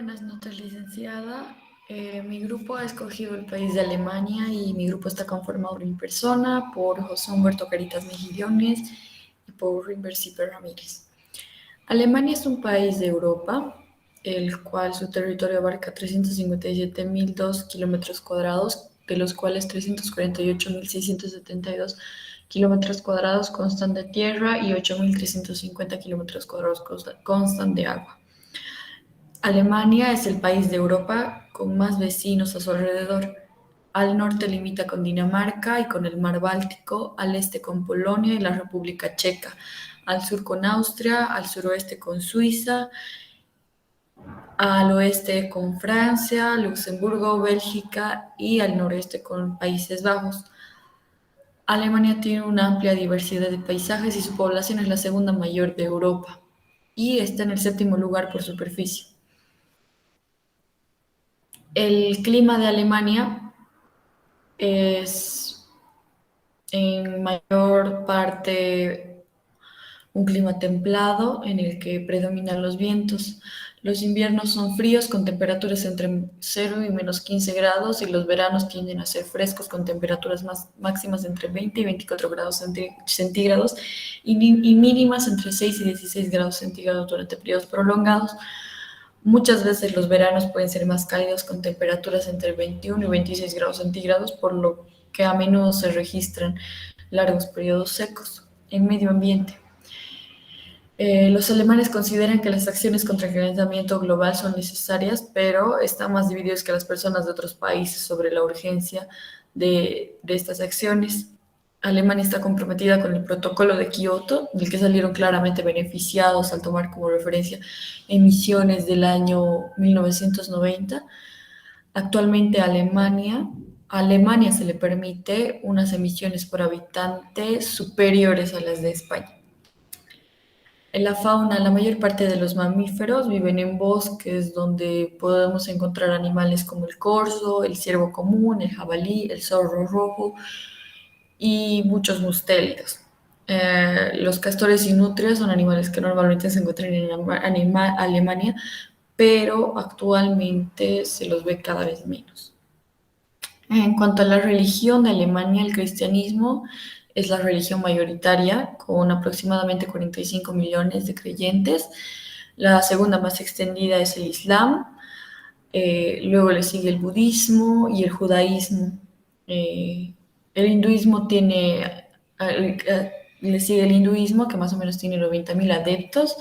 Buenas noches, licenciada. Mi grupo ha escogido el país de Alemania y mi grupo está conformado por mi persona, por José Humberto Caritas Mejillones y por Rimber Zipper Ramírez. Alemania es un país de Europa, el cual su territorio abarca 357.002 kilómetros cuadrados, de los cuales 348.672 kilómetros cuadrados constan de tierra y 8.350 kilómetros cuadrados constan de agua. Alemania es el país de Europa con más vecinos a su alrededor. Al norte limita con Dinamarca y con el mar Báltico, al este con Polonia y la República Checa, al sur con Austria, al suroeste con Suiza, al oeste con Francia, Luxemburgo, Bélgica y al noreste con Países Bajos. Alemania tiene una amplia diversidad de paisajes y su población es la segunda mayor de Europa y está en el séptimo lugar por superficie. El clima de Alemania es en mayor parte un clima templado en el que predominan los vientos. Los inviernos son fríos con temperaturas entre 0 y menos 15 grados y los veranos tienden a ser frescos con temperaturas máximas entre 20 y 24 grados centígrados y mínimas entre 6 y 16 grados centígrados durante periodos prolongados. Muchas veces los veranos pueden ser más cálidos con temperaturas entre 21 y 26 grados centígrados, por lo que a menudo se registran largos periodos secos. En medio ambiente, los alemanes consideran que las acciones contra el calentamiento global son necesarias, pero están más divididos que las personas de otros países sobre la urgencia de estas acciones. Alemania está comprometida con el protocolo de Kioto, del que salieron claramente beneficiados al tomar como referencia emisiones del año 1990. Actualmente a Alemania se le permite unas emisiones por habitante superiores a las de España. En la fauna, la mayor parte de los mamíferos viven en bosques donde podemos encontrar animales como el corzo, el ciervo común, el jabalí, el zorro rojo y muchos mustélidos. Los castores y nutrias son animales que normalmente se encuentran en Alemania, pero actualmente se los ve cada vez menos. En cuanto a la religión de Alemania, el cristianismo es la religión mayoritaria, con aproximadamente 45 millones de creyentes. La segunda más extendida es el Islam, luego le sigue el budismo y el judaísmo. El hinduismo le sigue el hinduismo, que más o menos tiene 90.000 adeptos,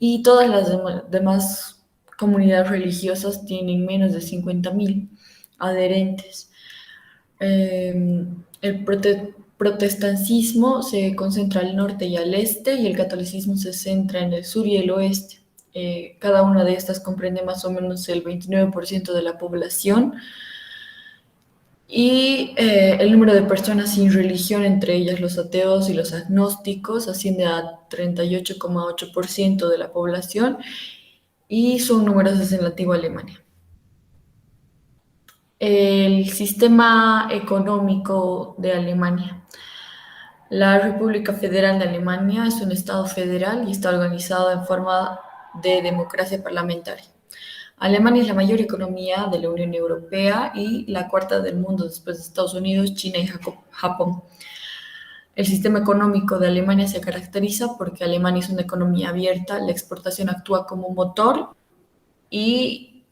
y todas las demás comunidades religiosas tienen menos de 50.000 adherentes. El protestantismo se concentra al norte y al este, y el catolicismo se centra en el sur y el oeste. Cada una de estas comprende más o menos el 29% de la población, y el número de personas sin religión, entre ellas los ateos y los agnósticos, asciende a 38,8% de la población, y son numerosas en la antigua Alemania. El sistema económico de Alemania. La República Federal de Alemania es un estado federal y está organizado en forma de democracia parlamentaria. Alemania es la mayor economía de la Unión Europea y la cuarta del mundo después de Estados Unidos, China y Japón. El sistema económico de Alemania se caracteriza porque Alemania es una economía abierta, la exportación actúa como motor y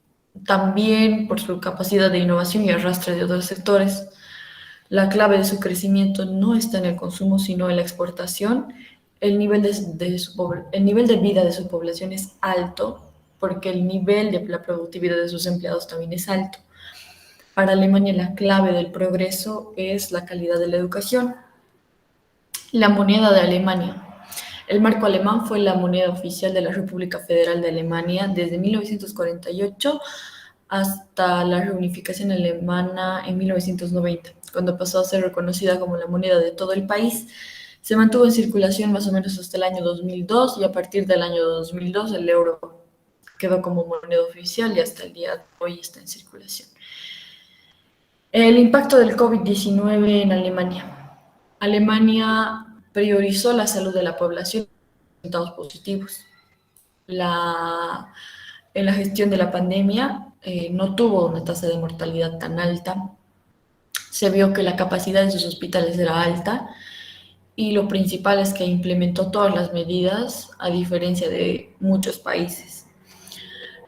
también por su capacidad de innovación y arrastre de otros sectores. La clave de su crecimiento no está en el consumo, sino en la exportación. El nivel de vida de su población es alto porque el nivel de la productividad de sus empleados también es alto. Para Alemania, la clave del progreso es la calidad de la educación. La moneda de Alemania. El marco alemán fue la moneda oficial de la República Federal de Alemania desde 1948 hasta la reunificación alemana en 1990, cuando pasó a ser reconocida como la moneda de todo el país. Se mantuvo en circulación más o menos hasta el año 2002, y a partir del año 2002 el euro quedó como moneda oficial y hasta el día de hoy está en circulación. El impacto del COVID-19 en Alemania. Alemania priorizó la salud de la población y resultados positivos. en la gestión de la pandemia no tuvo una tasa de mortalidad tan alta. Se vio que la capacidad de sus hospitales era alta y lo principal es que implementó todas las medidas a diferencia de muchos países.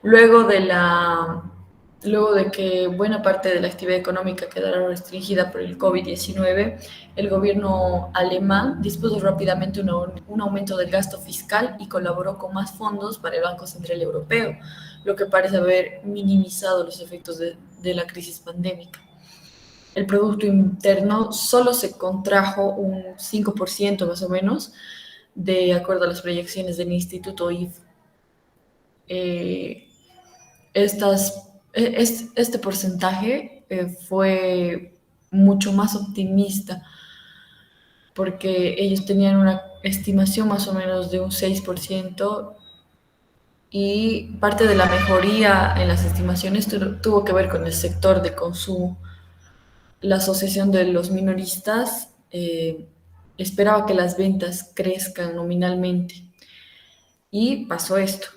Luego de la Luego de que buena parte de la actividad económica quedara restringida por el COVID-19, el gobierno alemán dispuso rápidamente un aumento del gasto fiscal y colaboró con más fondos para el Banco Central Europeo, lo que parece haber minimizado los efectos de la crisis pandémica. El Producto Interno solo se contrajo un 5% más o menos, de acuerdo a las proyecciones del Instituto IF. Eh, este porcentaje fue mucho más optimista porque ellos tenían una estimación más o menos de un 6% y parte de la mejoría en las estimaciones tuvo que ver con el sector de consumo. La Asociación de los Minoristas esperaba que las ventas crezcan nominalmente y pasó esto.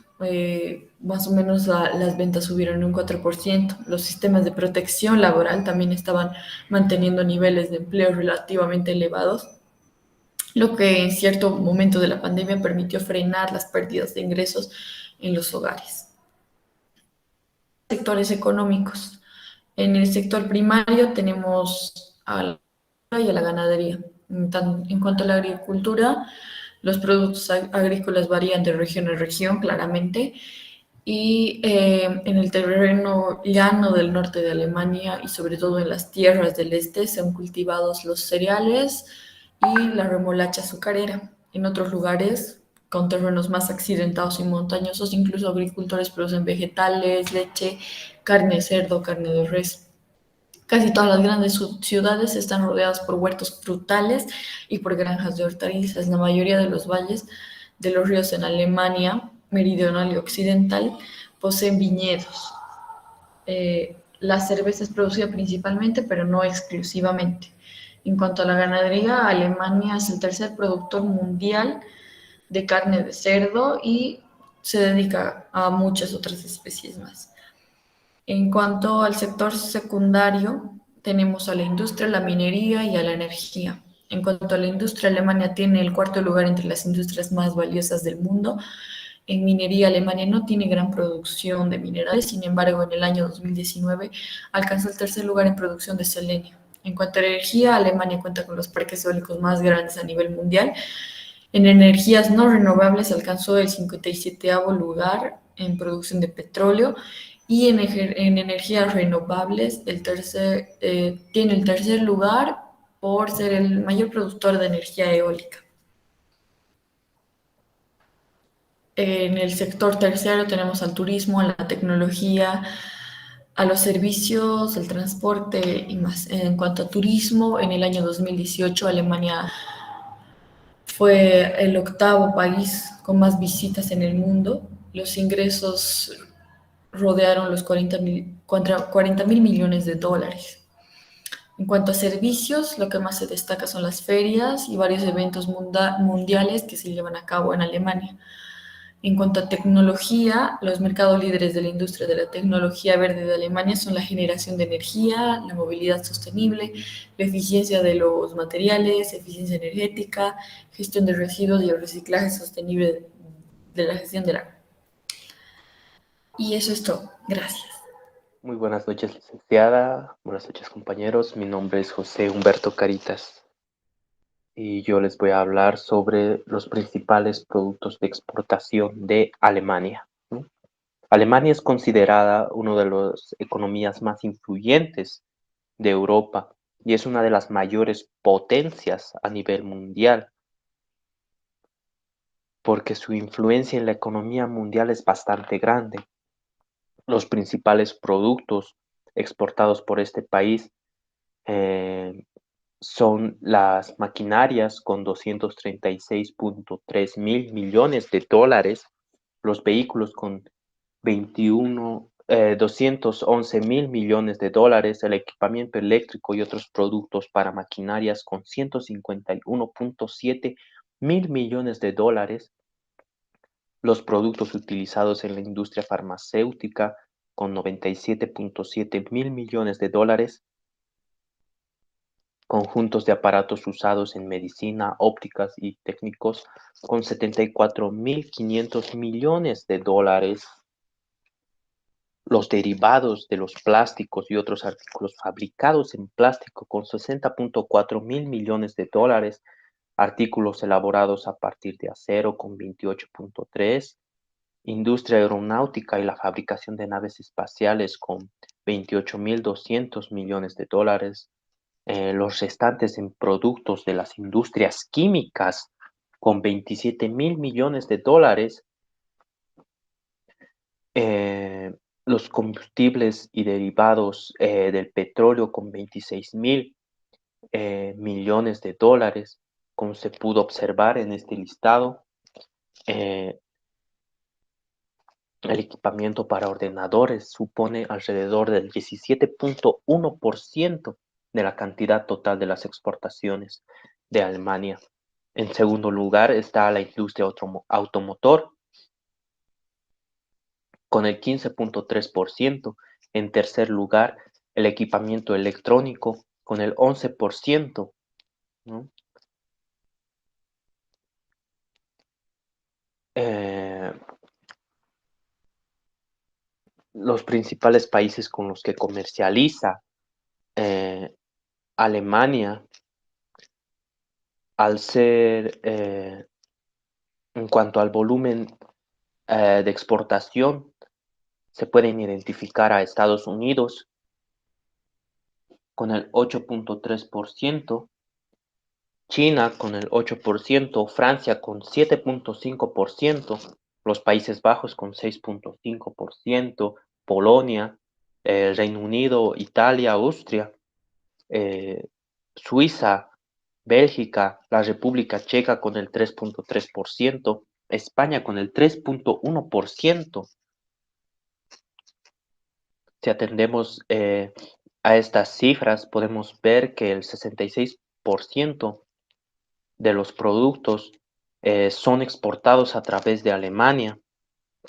Más o menos las ventas subieron un 4%. Los sistemas de protección laboral también estaban manteniendo niveles de empleo relativamente elevados, lo que en cierto momento de la pandemia permitió frenar las pérdidas de ingresos en los hogares. Sectores económicos. En el sector primario tenemos a la y a la ganadería. En cuanto a la agricultura, los productos agrícolas varían de región a región, claramente, y en el terreno llano del norte de Alemania y sobre todo en las tierras del este se han cultivado los cereales y la remolacha azucarera. En otros lugares, con terrenos más accidentados y montañosos, incluso agricultores producen vegetales, leche, carne de cerdo, carne de res. Casi todas las grandes ciudades están rodeadas por huertos frutales y por granjas de hortalizas. La mayoría de los valles de los ríos en Alemania meridional y occidental poseen viñedos. La cerveza es producida principalmente, pero no exclusivamente. En cuanto a la ganadería, Alemania es el tercer productor mundial de carne de cerdo y se dedica a muchas otras especies más. En cuanto al sector secundario, tenemos a la industria, la minería y a la energía. En cuanto a la industria, Alemania tiene el cuarto lugar entre las industrias más valiosas del mundo. En minería, Alemania no tiene gran producción de minerales, sin embargo, en el año 2019 alcanzó el tercer lugar en producción de selenio. En cuanto a energía, Alemania cuenta con los parques eólicos más grandes a nivel mundial. En energías no renovables alcanzó el 57º lugar en producción de petróleo y en energías renovables tiene el tercer lugar por ser el mayor productor de energía eólica. En el sector terciario tenemos al turismo, a la tecnología, a los servicios, el transporte y más. En cuanto a turismo, en el año 2018 Alemania fue el octavo país con más visitas en el mundo. Los ingresos rodearon los 40 mil millones de dólares. En cuanto a servicios, lo que más se destaca son las ferias y varios eventos mundiales que se llevan a cabo en Alemania. En cuanto a tecnología, los mercados líderes de la industria de la tecnología verde de Alemania son la generación de energía, la movilidad sostenible, la eficiencia de los materiales, eficiencia energética, gestión de residuos y el reciclaje sostenible de la gestión del agua. Y eso es todo. Gracias. Muy buenas noches, licenciada. Buenas noches, compañeros. Mi nombre es José Humberto Caritas y yo les voy a hablar sobre los principales productos de exportación de Alemania, ¿no? Alemania es considerada una de las economías más influyentes de Europa y es una de las mayores potencias a nivel mundial, porque su influencia en la economía mundial es bastante grande. Los principales productos exportados por este país eh, son las maquinarias con 236.3 mil millones de dólares, los vehículos con 211 mil millones de dólares, el equipamiento eléctrico y otros productos para maquinarias con 151.7 mil millones de dólares, los productos utilizados en la industria farmacéutica con 97.7 mil millones de dólares, conjuntos de aparatos usados en medicina, ópticas y técnicos con 74.500 millones de dólares, los derivados de los plásticos y otros artículos fabricados en plástico con 60.4 mil millones de dólares, artículos elaborados a partir de acero con 28.3, industria aeronáutica y la fabricación de naves espaciales con 28.200 millones de dólares, los restantes en productos de las industrias químicas con 27 mil millones de dólares, eh, los combustibles y derivados del petróleo con 26 mil millones de dólares, como se pudo observar en este listado. eh, el equipamiento para ordenadores supone alrededor del 17.1% de la cantidad total de las exportaciones de Alemania. En segundo lugar está la industria automotor con el 15.3%. En tercer lugar, el equipamiento electrónico con el 11%, ¿no? Eh, los principales países con los que comercializa eh, Alemania, al ser, en cuanto al volumen de exportación, se pueden identificar a Estados Unidos con el 8.3%, China con el 8%, Francia con 7.5%, los Países Bajos con 6.5%, Polonia, el Reino Unido, Italia, Austria, eh, Suiza, Bélgica, la República Checa con el 3.3%, España con el 3.1%. Si atendemos a estas cifras, podemos ver que el 66% de los productos son exportados a través de Alemania.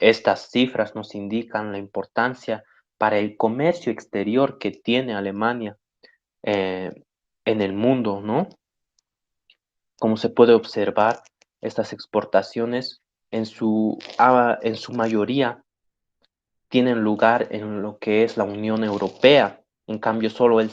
Estas cifras nos indican la importancia para el comercio exterior que tiene Alemania eh, en el mundo, ¿no? Como se puede observar, estas exportaciones en su mayoría tienen lugar en lo que es la Unión Europea. En cambio, solo el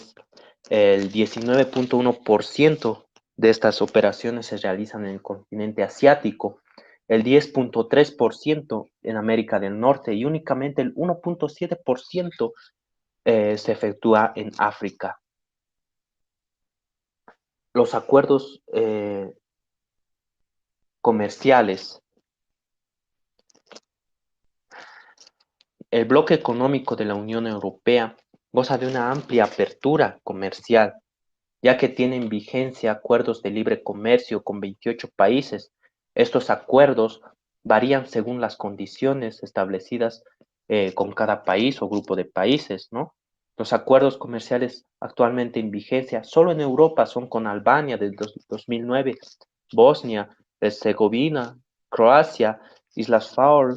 19.1% de estas operaciones se realizan en el continente asiático, el 10.3% en América del Norte y únicamente el 1.7% se efectúa en África. Los acuerdos comerciales. El bloque económico de la Unión Europea goza de una amplia apertura comercial, ya que tienen vigencia acuerdos de libre comercio con 28 países. Estos acuerdos varían según las condiciones establecidas con cada país o grupo de países, ¿no? Los acuerdos comerciales actualmente en vigencia solo en Europa son con Albania desde 2009, Bosnia, Herzegovina, Croacia, Islas Faroe,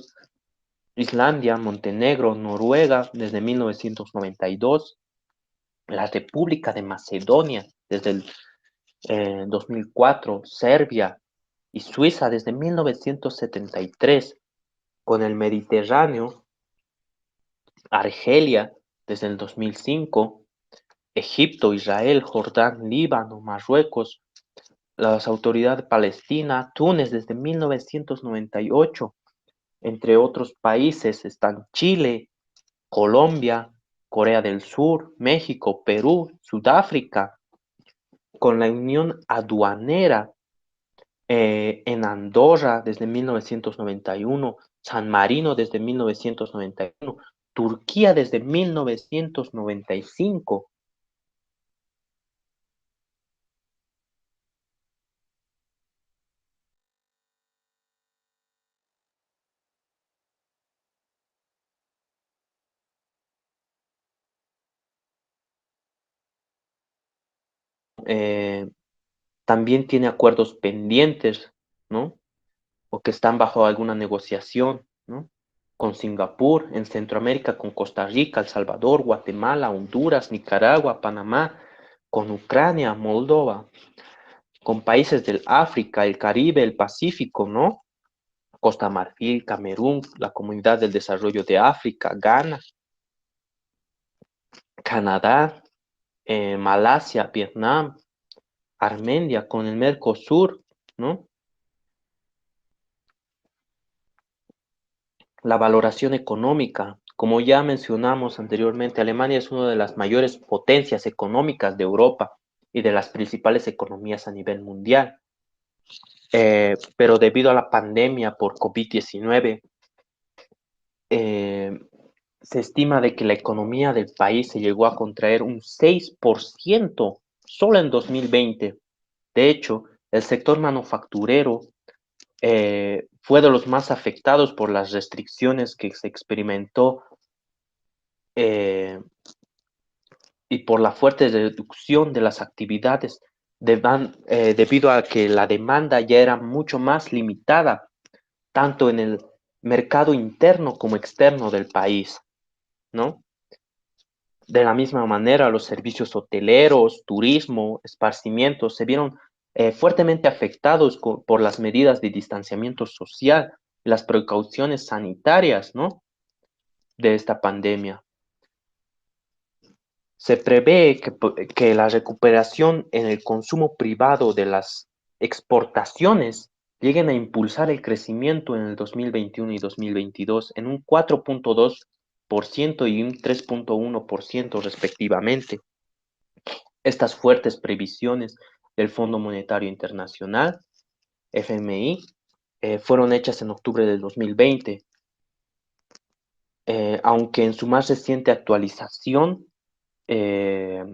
Islandia, Montenegro, Noruega desde 1992, la República de Macedonia desde el 2004, Serbia y Suiza desde 1973, con el Mediterráneo, Argelia desde el 2005, Egipto, Israel, Jordán, Líbano, Marruecos, las autoridades palestinas, Túnez desde 1998, entre otros países están Chile, Colombia, Corea del Sur, México, Perú, Sudáfrica, con la Unión Aduanera en Andorra desde 1991, San Marino desde 1991, Turquía desde 1995. Eh, también tiene acuerdos pendientes, ¿no? o que están bajo alguna negociación, ¿no? Con Singapur, en Centroamérica, con Costa Rica, El Salvador, Guatemala, Honduras, Nicaragua, Panamá, con Ucrania, Moldova, con países del África, el Caribe, el Pacífico, ¿no? Costa Marfil, Camerún, la Comunidad del Desarrollo de África, Ghana, Canadá, Malasia, Vietnam, Armenia, con el Mercosur, ¿no? La valoración económica. Como ya mencionamos anteriormente, Alemania es una de las mayores potencias económicas de Europa y de las principales economías a nivel mundial. Pero debido a la pandemia por COVID-19, eh, se estima de que la economía del país se llegó a contraer un 6% solo en 2020. De hecho, el sector manufacturero fue de los más afectados por las restricciones que se experimentó eh, y por la fuerte reducción de las actividades debido a que la demanda ya era mucho más limitada, tanto en el mercado interno como externo del país, ¿no? De la misma manera, los servicios hoteleros, turismo, esparcimientos se vieron fuertemente afectados por las medidas de distanciamiento social y las precauciones sanitarias, ¿no? De esta pandemia. Se prevé que la recuperación en el consumo privado de las exportaciones lleguen a impulsar el crecimiento en el 2021 y 2022 en un 4.2% y un 3.1% respectivamente. Estas fuertes previsiones del Fondo Monetario Internacional, FMI, fueron hechas en octubre del 2020, aunque en su más reciente actualización eh,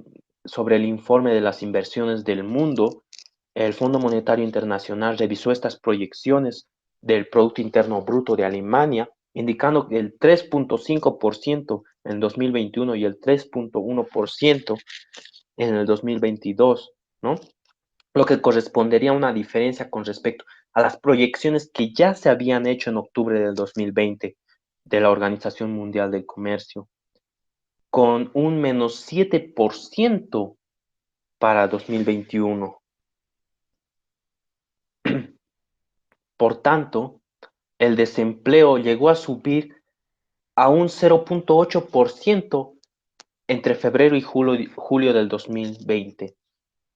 sobre el informe de las inversiones del mundo, el Fondo Monetario Internacional revisó estas proyecciones del Producto Interno Bruto de Alemania, indicando que el 3.5% en 2021 y el 3.1% en el 2022, ¿no? Lo que correspondería a una diferencia con respecto a las proyecciones que ya se habían hecho en octubre del 2020 de la Organización Mundial del Comercio, con un -7% para 2021. Por tanto, el desempleo llegó a subir a un 0.8% entre febrero y julio del 2020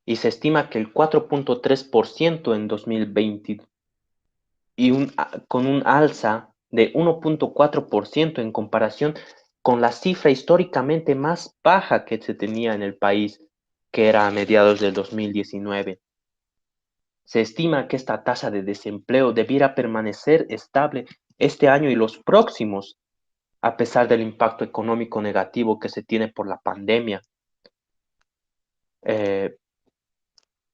y se estima que el 4.3% en 2020 y con un alza de 1.4% en comparación con la cifra históricamente más baja que se tenía en el país, que era a mediados del 2019. Se estima que esta tasa de desempleo debiera permanecer estable este año y los próximos, a pesar del impacto económico negativo que se tiene por la pandemia. Eh,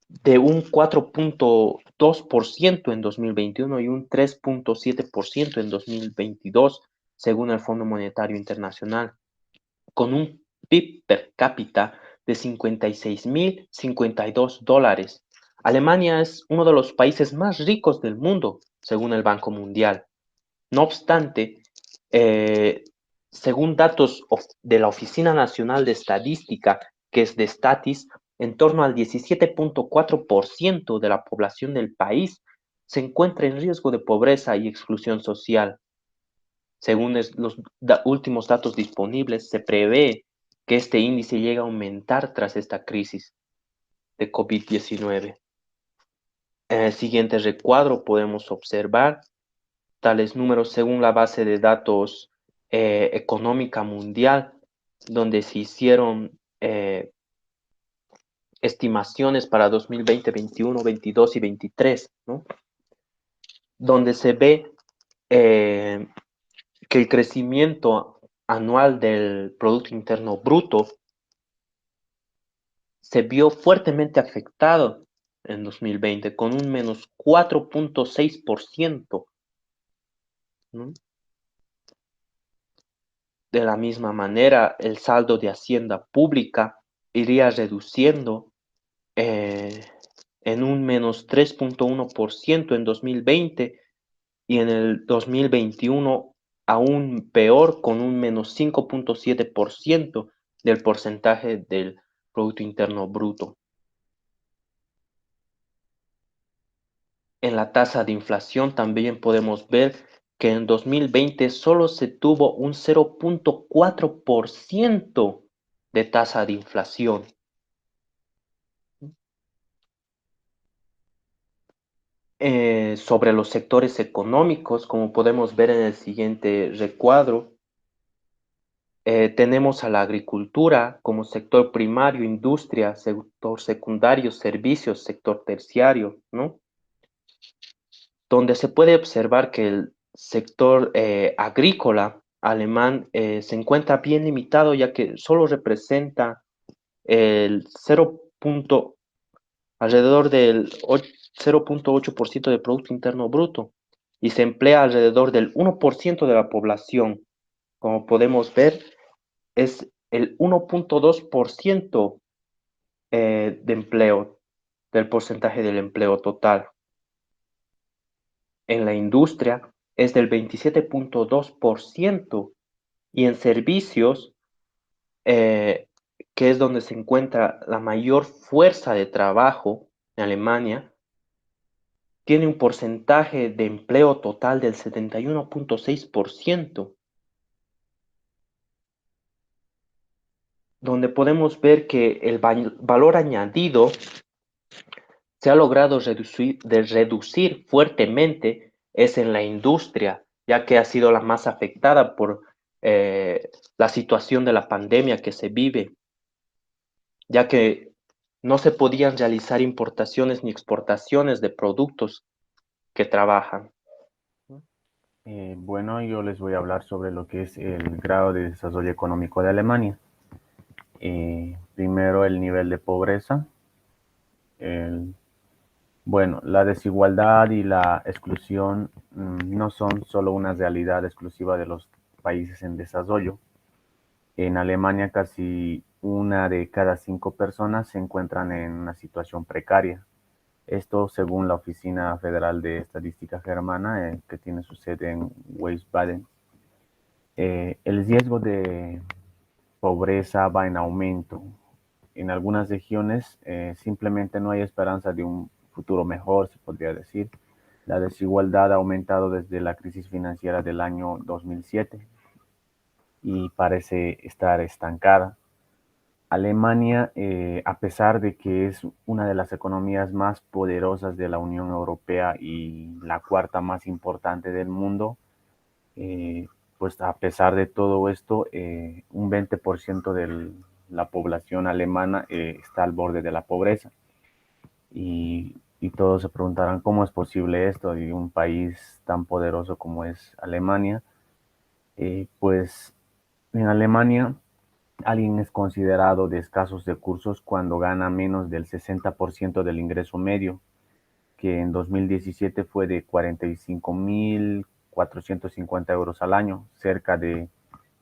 de un 4.2% en 2021 y un 3.7% en 2022, según el Fondo Monetario Internacional, con un PIB per cápita de $56.052. Alemania es uno de los países más ricos del mundo, según el Banco Mundial. No obstante, eh, según datos de la Oficina Nacional de Estadística, que es de Statis, en torno al 17.4% de la población del país se encuentra en riesgo de pobreza y exclusión social. Según los últimos datos disponibles, se prevé que este índice llegue a aumentar tras esta crisis de COVID-19. En el siguiente recuadro podemos observar tales números según la base de datos económica mundial, donde se hicieron estimaciones para 2020, 21, 22 y 23, ¿no? Donde se ve que el crecimiento anual del Producto Interno Bruto se vio fuertemente afectado en 2020 con un -4.6%, ¿no? De la misma manera, el saldo de hacienda pública iría reduciendo en un -3.1% en 2020 y en el 2021 aún peor, con un menos 5,7% del porcentaje del Producto Interno Bruto. En la tasa de inflación también podemos ver que en 2020 solo se tuvo un 0,4% de tasa de inflación. Sobre los sectores económicos, como podemos ver en el siguiente recuadro, tenemos a la agricultura como sector primario, industria, sector secundario, servicios, sector terciario, ¿no? Donde se puede observar que el sector agrícola alemán se encuentra bien limitado, ya que solo representa el alrededor del 0,8% del Producto Interno Bruto y se emplea alrededor del 1% de la población. Como podemos ver, es el 1,2% de empleo, del porcentaje del empleo total. En la industria es del 27,2% y en servicios, que es donde se encuentra la mayor fuerza de trabajo en Alemania, tiene un porcentaje de empleo total del 71,6%, donde podemos ver que el valor añadido se ha logrado reducir fuertemente es en la industria, ya que ha sido la más afectada por la situación de la pandemia que se vive, ya que no se podían realizar importaciones ni exportaciones de productos que trabajan. Bueno, yo les voy a hablar sobre lo que es el grado de desarrollo económico de Alemania. Primero, el nivel de pobreza. El- bueno, la desigualdad y la exclusión no son solo una realidad exclusiva de los países en desarrollo. En Alemania, casi una de cada 5 personas se encuentran en una situación precaria. Esto según la Oficina Federal de Estadística Germana, que tiene su sede en Wiesbaden. El riesgo de pobreza va en aumento. En algunas regiones simplemente no hay esperanza de un futuro mejor, se podría decir. La desigualdad ha aumentado desde la crisis financiera del año 2007 y parece estar estancada. Alemania, a pesar de que es una de las economías más poderosas de la Unión Europea y la cuarta más importante del mundo, eh, pues a pesar de todo esto, un 20% de la población alemana está al borde de la pobreza. Y todos se preguntarán cómo es posible esto y un país tan poderoso como es Alemania. Pues en Alemania alguien es considerado de escasos recursos cuando gana menos del 60% del ingreso medio, que en 2017 fue de 45.450 euros al año. Cerca de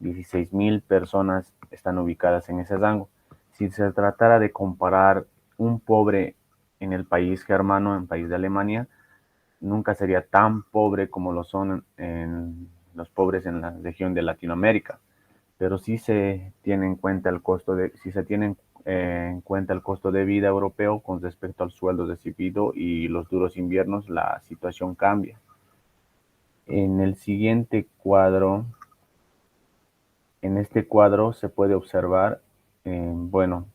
16.000 personas están ubicadas en ese rango. Si se tratara de comparar un pobre en el país germano, en el país de Alemania, nunca sería tan pobre como lo son en los pobres en la región de Latinoamérica. Pero sí se tiene en cuenta el costo de, si se tiene en cuenta el costo de vida europeo con respecto al sueldo recibido y los duros inviernos, la situación cambia. En el siguiente cuadro, en este cuadro se puede observar, bueno,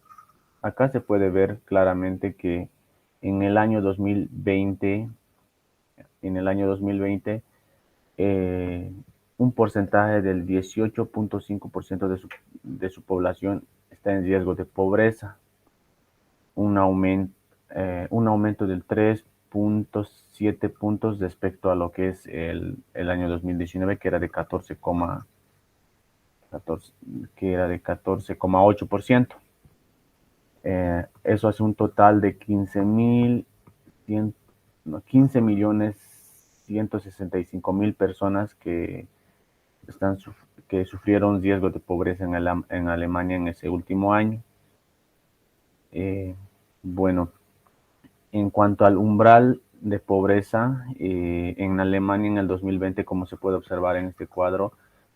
acá se puede ver claramente que en el año 2020, en el año 2020, eh, un porcentaje del 18,5% de su población está en riesgo de pobreza, un aumento, un aumento del 3,7 puntos respecto a lo que es el año 2019, que era de 14, que era de 14,8%. Eso hace un total de 15.165.000 personas están, que sufrieron riesgos de pobreza en Alemania en ese último año. Bueno, en cuanto al umbral de pobreza en Alemania en el 2020, como se puede observar en este cuadro,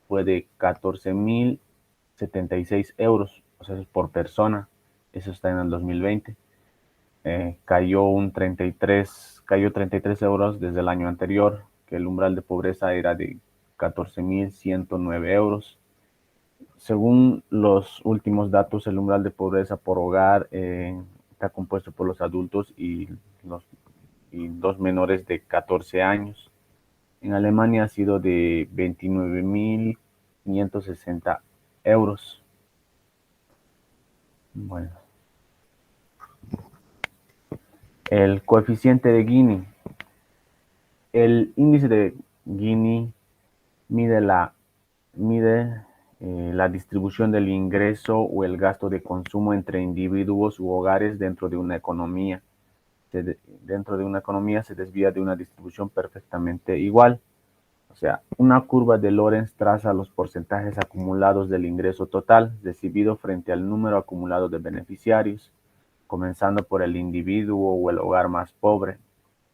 fue de 14.076 euros, o sea, es por persona. Eso está en el 2020. Cayó 33 euros desde el año anterior, que el umbral de pobreza era de 14.109 euros. Según los últimos datos, el umbral de pobreza por hogar está compuesto por los adultos y dos menores de 14 años. En Alemania ha sido de 29.560 euros. Bueno, el coeficiente de Gini. El índice de Gini mide la distribución del ingreso o el gasto de consumo entre individuos u hogares dentro de una economía. Dentro de una economía se desvía de una distribución perfectamente igual. O sea, una curva de Lorenz traza los porcentajes acumulados del ingreso total recibido frente al número acumulado de beneficiarios, comenzando por el individuo o el hogar más pobre.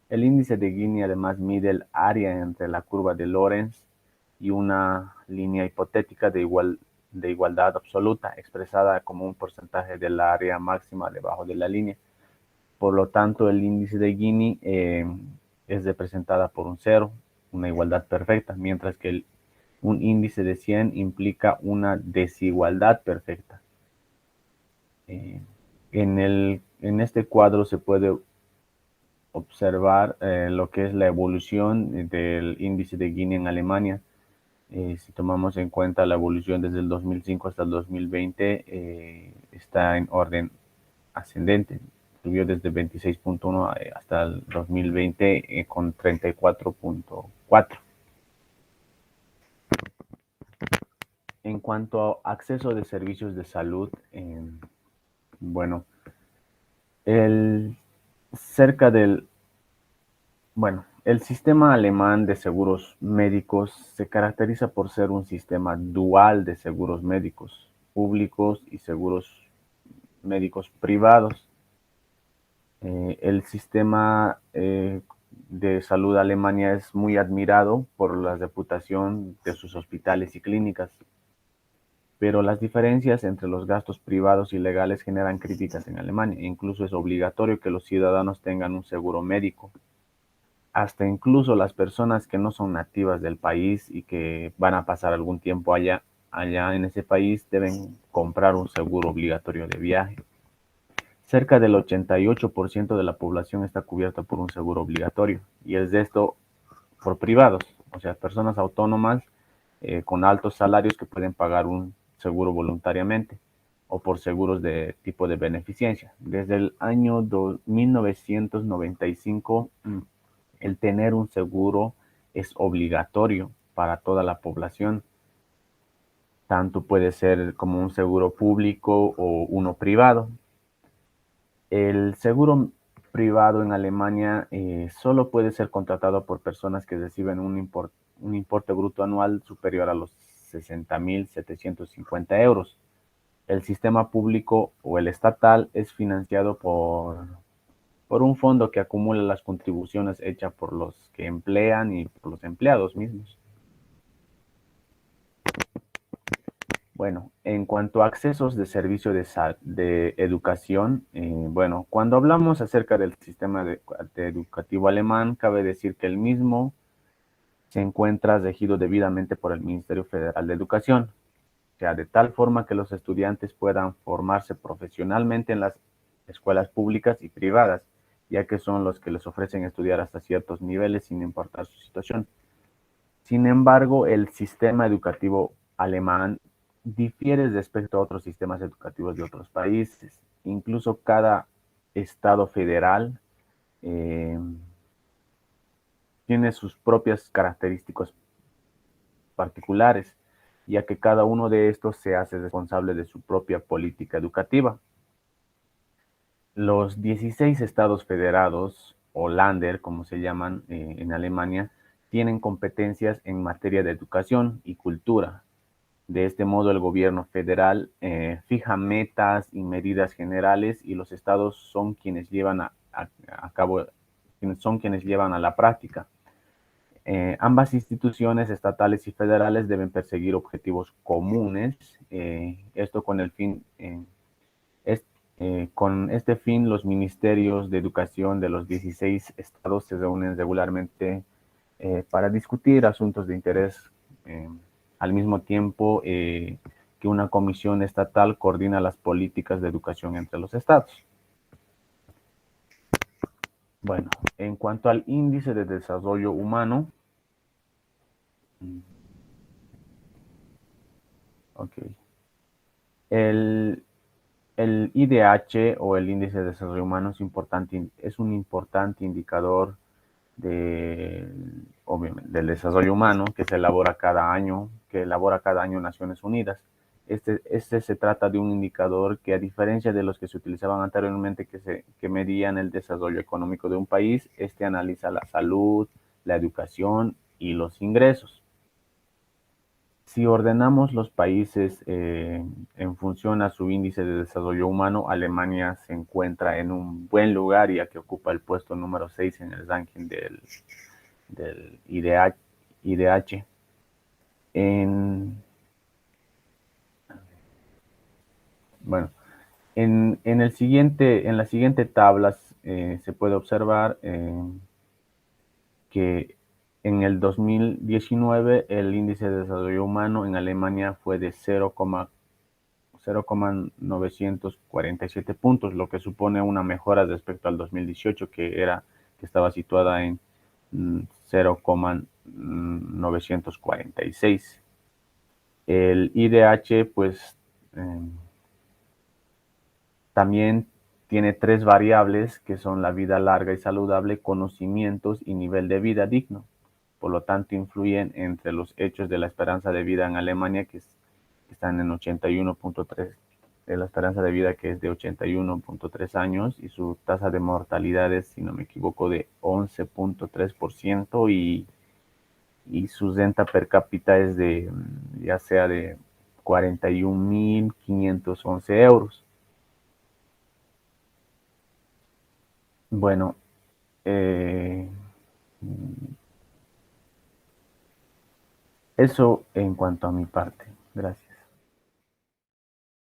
El índice de Gini además mide el área entre la curva de Lorenz y una línea hipotética de igualdad absoluta, expresada como un porcentaje del área máxima debajo de la línea. Por lo tanto, el índice de Gini es representada por un 0, una igualdad perfecta, mientras que un índice de 100 implica una desigualdad perfecta. En este cuadro se puede observar lo que es la evolución del índice de Gini en Alemania. Si tomamos en cuenta la evolución desde el 2005 hasta el 2020, está en orden ascendente. Subió desde 26.1 hasta el 2020 con 34.4. En cuanto a acceso de servicios de salud, bueno, el sistema alemán de seguros médicos se caracteriza por ser un sistema dual de seguros médicos públicos y seguros médicos privados. El sistema de salud de Alemania es muy admirado por la reputación de sus hospitales y clínicas, pero las diferencias entre los gastos privados y legales generan críticas en Alemania. Incluso es obligatorio que los ciudadanos tengan un seguro médico. Hasta incluso las personas que no son nativas del país y que van a pasar algún tiempo allá en ese país deben comprar un seguro obligatorio de viaje. Cerca del 88% de la población está cubierta por un seguro obligatorio y el resto por privados, o sea, personas autónomas con altos salarios que pueden pagar un seguro voluntariamente o por seguros de tipo de beneficencia. Desde el año 1995, el tener un seguro es obligatorio para toda la población. Tanto puede ser como un seguro público o uno privado. El seguro privado en Alemania solo puede ser contratado por personas que reciben un importe bruto anual superior a los 60.750 euros. El sistema público o el estatal es financiado por un fondo que acumula las contribuciones hechas por los que emplean y por los empleados mismos. Bueno, en cuanto a accesos de servicio de educación, bueno, cuando hablamos acerca del sistema educativo alemán, cabe decir que el mismo se encuentra regido debidamente por el Ministerio Federal de Educación, o sea, de tal forma que los estudiantes puedan formarse profesionalmente en las escuelas públicas y privadas, ya que son los que les ofrecen estudiar hasta ciertos niveles sin importar su situación. Sin embargo, el sistema educativo alemán difiere respecto a otros sistemas educativos de otros países. Incluso cada estado federal tiene sus propias características particulares, ya que cada uno de estos se hace responsable de su propia política educativa. Los 16 estados federados, o Länder, como se llaman en Alemania, tienen competencias en materia de educación y cultura. De este modo, el gobierno federal fija metas y medidas generales y los estados son quienes llevan a cabo son quienes llevan a la práctica. Ambas instituciones estatales y federales deben perseguir objetivos comunes, esto con el fin, con este fin, los ministerios de educación de los 16 estados se reúnen regularmente para discutir asuntos de interés, al mismo tiempo que una comisión estatal coordina las políticas de educación entre los estados. Bueno, en cuanto al índice de desarrollo humano, ok. El IDH o el índice de desarrollo humano es un importante indicador obviamente, del desarrollo humano que elabora cada año Naciones Unidas. Este se trata de un indicador que, a diferencia de los que se utilizaban anteriormente, que medían el desarrollo económico de un país, este analiza la salud, la educación y los ingresos. Si ordenamos los países en función a su índice de desarrollo humano, Alemania se encuentra en un buen lugar, ya que ocupa el puesto número 6 en el ranking del IDH. Bueno, en la siguiente tabla se puede observar que en el 2019 el índice de desarrollo humano en Alemania fue de 0,947 puntos, lo que supone una mejora respecto al 2018, que estaba situada en 0,946. El IDH, pues, también tiene 3 variables que son la vida larga y saludable, conocimientos y nivel de vida digno. Por lo tanto, influyen entre los hechos de la esperanza de vida en Alemania, que están en 81.3, de la esperanza de vida, que es de 81.3 años, y su tasa de mortalidad es, si no me equivoco, de 11.3%, y su renta per cápita es ya sea de 41.511 euros. Bueno, eso en cuanto a mi parte. Gracias.